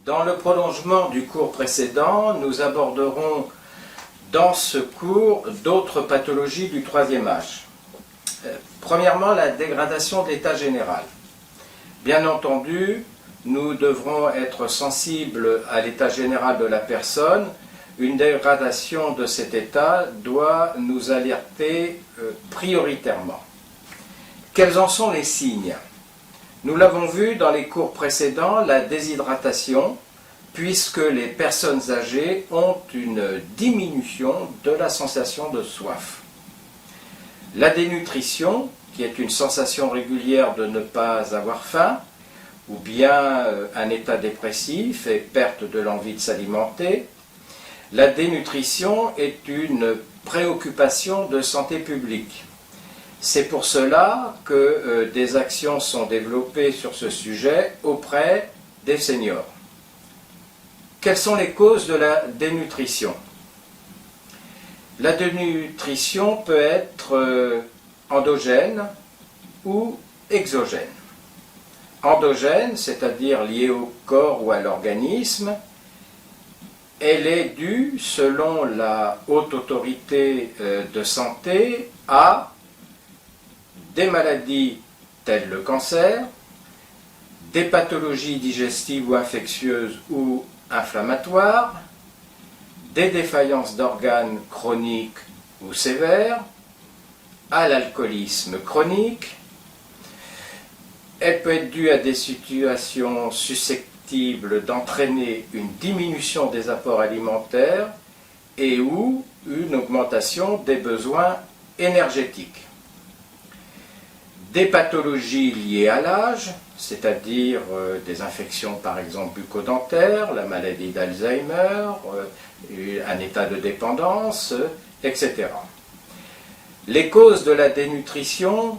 Dans le prolongement du cours précédent, nous aborderons dans ce cours d'autres pathologies du troisième âge. Premièrement, la dégradation de l'état général. Bien entendu, nous devrons être sensibles à l'état général de la personne. Une dégradation de cet état doit nous alerter prioritairement. Quels en sont les signes ? Nous l'avons vu dans les cours précédents, la déshydratation, puisque les personnes âgées ont une diminution de la sensation de soif. La dénutrition, qui est une sensation régulière de ne pas avoir faim, ou bien un état dépressif et perte de l'envie de s'alimenter. La dénutrition est une préoccupation de santé publique. C'est pour cela que des actions sont développées sur ce sujet auprès des seniors. Quelles sont les causes de la dénutrition ? La dénutrition peut être endogène ou exogène. Endogène, c'est-à-dire liée au corps ou à l'organisme, elle est due, selon la haute autorité de santé, à des maladies telles le cancer, des pathologies digestives ou infectieuses ou inflammatoires, des défaillances d'organes chroniques ou sévères, à l'alcoolisme chronique. Elle peut être due à des situations susceptibles d'entraîner une diminution des apports alimentaires et ou une augmentation des besoins énergétiques. Des pathologies liées à l'âge, c'est-à-dire des infections par exemple bucco-dentaires, la maladie d'Alzheimer, un état de dépendance, etc. Les causes de la dénutrition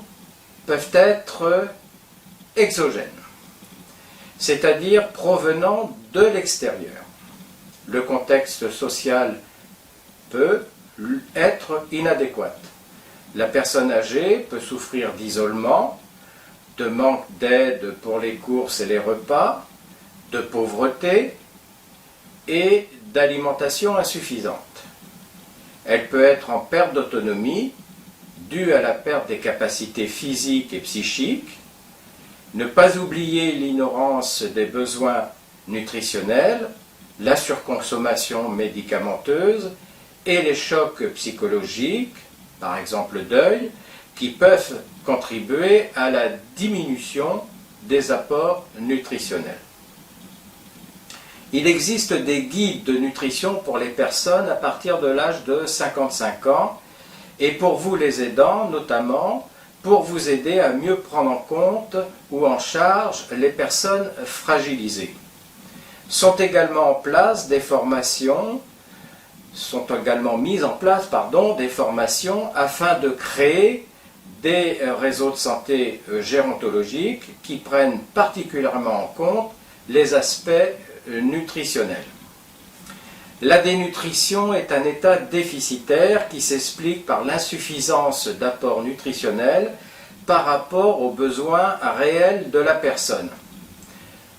peuvent être exogènes, c'est-à-dire provenant de l'extérieur. Le contexte social peut être inadéquat. La personne âgée peut souffrir d'isolement, de manque d'aide pour les courses et les repas, de pauvreté et d'alimentation insuffisante. Elle peut être en perte d'autonomie due à la perte des capacités physiques et psychiques. Ne pas oublier l'ignorance des besoins nutritionnels, la surconsommation médicamenteuse et les chocs psychologiques, par exemple le deuil, qui peuvent contribuer à la diminution des apports nutritionnels. Il existe des guides de nutrition pour les personnes à partir de l'âge de 55 ans et pour vous les aidants notamment, pour vous aider à mieux prendre en compte ou en charge les personnes fragilisées. Sont également mises en place des formations afin de créer des réseaux de santé gérontologiques qui prennent particulièrement en compte les aspects nutritionnels. La dénutrition est un état déficitaire qui s'explique par l'insuffisance d'apports nutritionnels par rapport aux besoins réels de la personne.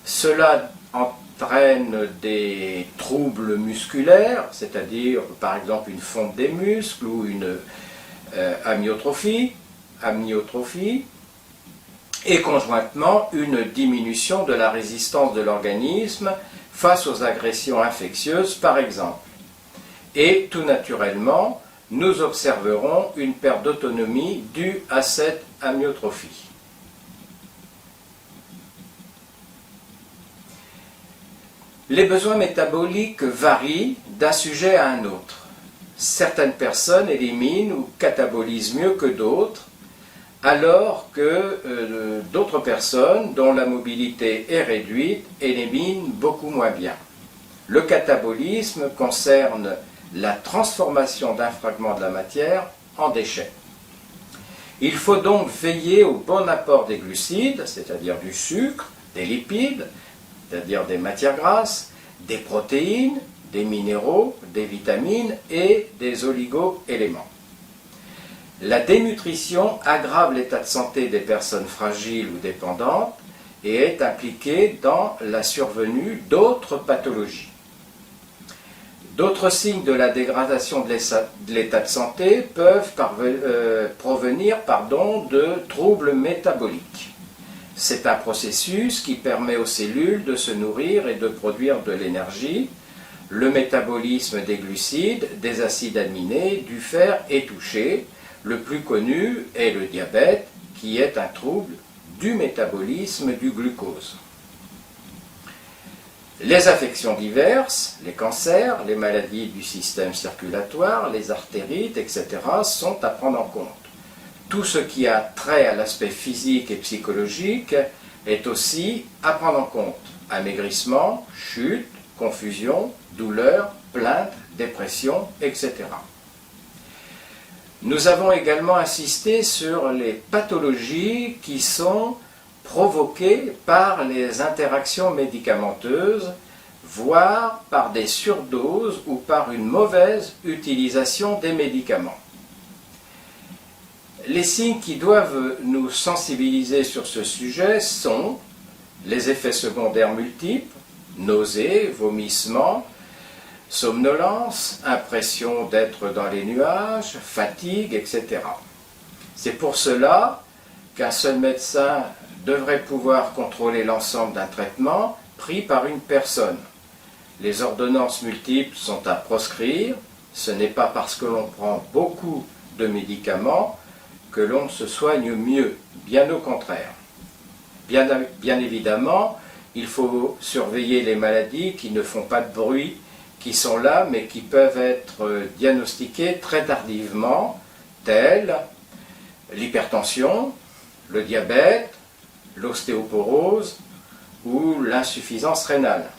Cela entraîne des troubles musculaires, c'est-à-dire par exemple une fonte des muscles ou une amyotrophie, et conjointement une diminution de la résistance de l'organisme face aux agressions infectieuses par exemple. Et tout naturellement, nous observerons une perte d'autonomie due à cette amyotrophie. Les besoins métaboliques varient d'un sujet à un autre. Certaines personnes éliminent ou catabolisent mieux que d'autres, alors que d'autres personnes, dont la mobilité est réduite, éliminent beaucoup moins bien. Le catabolisme concerne la transformation d'un fragment de la matière en déchets. Il faut donc veiller au bon apport des glucides, c'est-à-dire du sucre, des lipides, c'est-à-dire des matières grasses, des protéines, des minéraux, des vitamines et des oligo-éléments. La dénutrition aggrave l'état de santé des personnes fragiles ou dépendantes et est impliquée dans la survenue d'autres pathologies. D'autres signes de la dégradation de l'état de santé peuvent provenir de troubles métaboliques. C'est un processus qui permet aux cellules de se nourrir et de produire de l'énergie. Le métabolisme des glucides, des acides aminés, du fer est touché. Le plus connu est le diabète, qui est un trouble du métabolisme du glucose. Les affections diverses, les cancers, les maladies du système circulatoire, les artérites, etc. sont à prendre en compte. Tout ce qui a trait à l'aspect physique et psychologique est aussi à prendre en compte. Amaigrissement, chute, confusion, douleur, plainte, dépression, etc. Nous avons également insisté sur les pathologies qui sont provoquées par les interactions médicamenteuses, voire par des surdoses ou par une mauvaise utilisation des médicaments. Les signes qui doivent nous sensibiliser sur ce sujet sont les effets secondaires multiples, nausées, vomissements, somnolence, impression d'être dans les nuages, fatigue, etc. C'est pour cela qu'un seul médecin devrait pouvoir contrôler l'ensemble d'un traitement pris par une personne. Les ordonnances multiples sont à proscrire. Ce n'est pas parce que l'on prend beaucoup de médicaments que l'on se soigne mieux, bien au contraire. Bien évidemment, il faut surveiller les maladies qui ne font pas de bruit, qui sont là mais qui peuvent être diagnostiquées très tardivement, telles l'hypertension, le diabète, l'ostéoporose ou l'insuffisance rénale.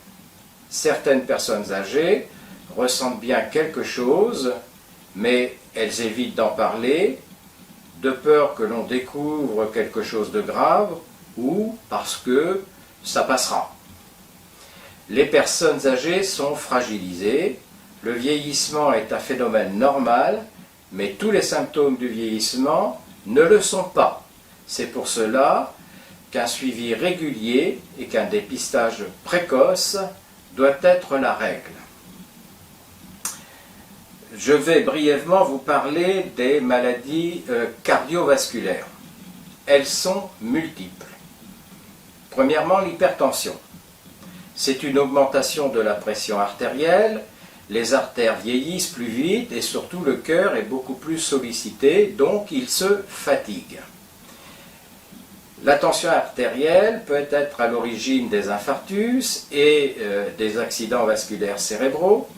Certaines personnes âgées ressentent bien quelque chose, mais elles évitent d'en parler, de peur que l'on découvre quelque chose de grave ou parce que ça passera. Les personnes âgées sont fragilisées, le vieillissement est un phénomène normal, mais tous les symptômes du vieillissement ne le sont pas. C'est pour cela qu'un suivi régulier et qu'un dépistage précoce doit être la règle. Je vais brièvement vous parler des maladies cardiovasculaires. Elles sont multiples. Premièrement, l'hypertension. C'est une augmentation de la pression artérielle, les artères vieillissent plus vite et surtout le cœur est beaucoup plus sollicité, donc il se fatigue. La tension artérielle peut être à l'origine des infarctus et des accidents vasculaires cérébraux.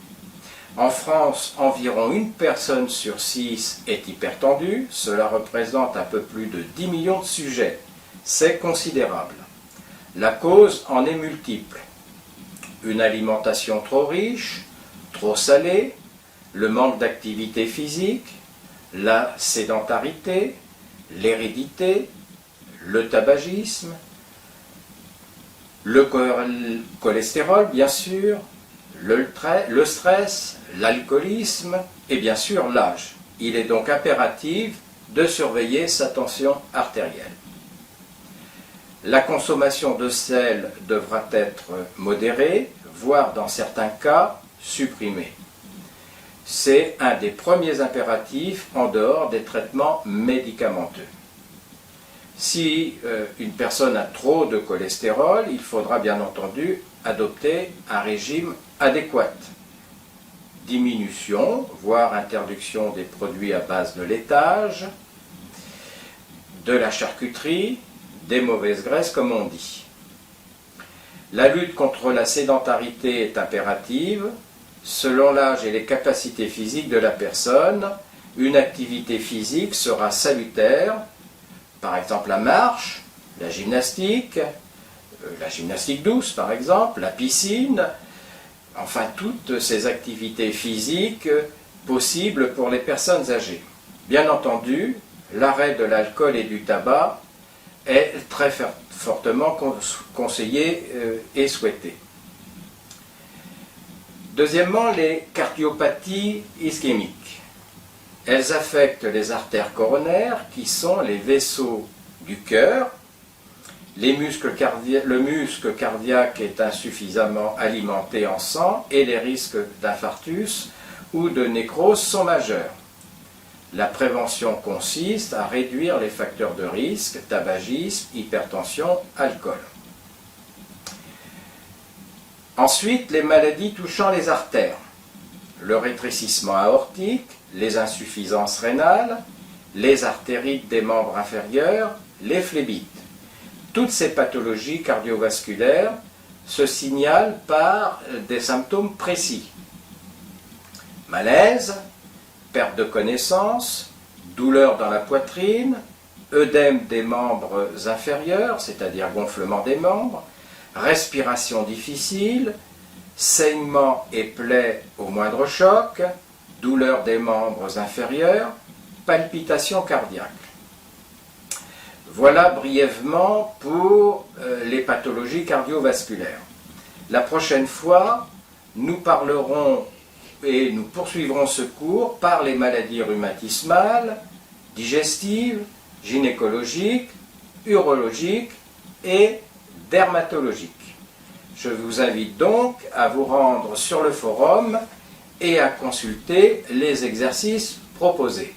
En France, environ une personne sur 6 est hypertendue, cela représente un peu plus de 10 millions de sujets. C'est considérable. La cause en est multiple. Une alimentation trop riche, trop salée, le manque d'activité physique, la sédentarité, l'hérédité, le tabagisme, le cholestérol bien sûr, le stress, l'alcoolisme et bien sûr l'âge. Il est donc impératif de surveiller sa tension artérielle. La consommation de sel devra être modérée, voire dans certains cas supprimée. C'est un des premiers impératifs en dehors des traitements médicamenteux. Si une personne a trop de cholestérol, il faudra bien entendu adopter un régime adéquat. Diminution, voire interdiction des produits à base de laitage, de la charcuterie, des mauvaises graisses comme on dit. La lutte contre la sédentarité est impérative. Selon l'âge et les capacités physiques de la personne, une activité physique sera salutaire, par exemple la marche, la gymnastique douce par exemple, la piscine, enfin toutes ces activités physiques possibles pour les personnes âgées. Bien entendu, l'arrêt de l'alcool et du tabac est très fortement conseillé et souhaité. Deuxièmement, les cardiopathies ischémiques. Elles affectent les artères coronaires qui sont les vaisseaux du cœur. le muscle cardiaque est insuffisamment alimenté en sang et les risques d'infarctus ou de nécrose sont majeurs. La prévention consiste à réduire les facteurs de risque, tabagisme, hypertension, alcool. Ensuite, les maladies touchant les artères. Le rétrécissement aortique, les insuffisances rénales, les artérites des membres inférieurs, les phlébites. Toutes ces pathologies cardiovasculaires se signalent par des symptômes précis. Malaise, perte de connaissance, douleur dans la poitrine, œdème des membres inférieurs, c'est-à-dire gonflement des membres, respiration difficile, saignement et plaies au moindre choc, douleur des membres inférieurs, palpitations cardiaques. Voilà brièvement pour les pathologies cardiovasculaires. La prochaine fois, nous parlerons et nous poursuivrons ce cours par les maladies rhumatismales, digestives, gynécologiques, urologiques et dermatologiques. Je vous invite donc à vous rendre sur le forum et à consulter les exercices proposés.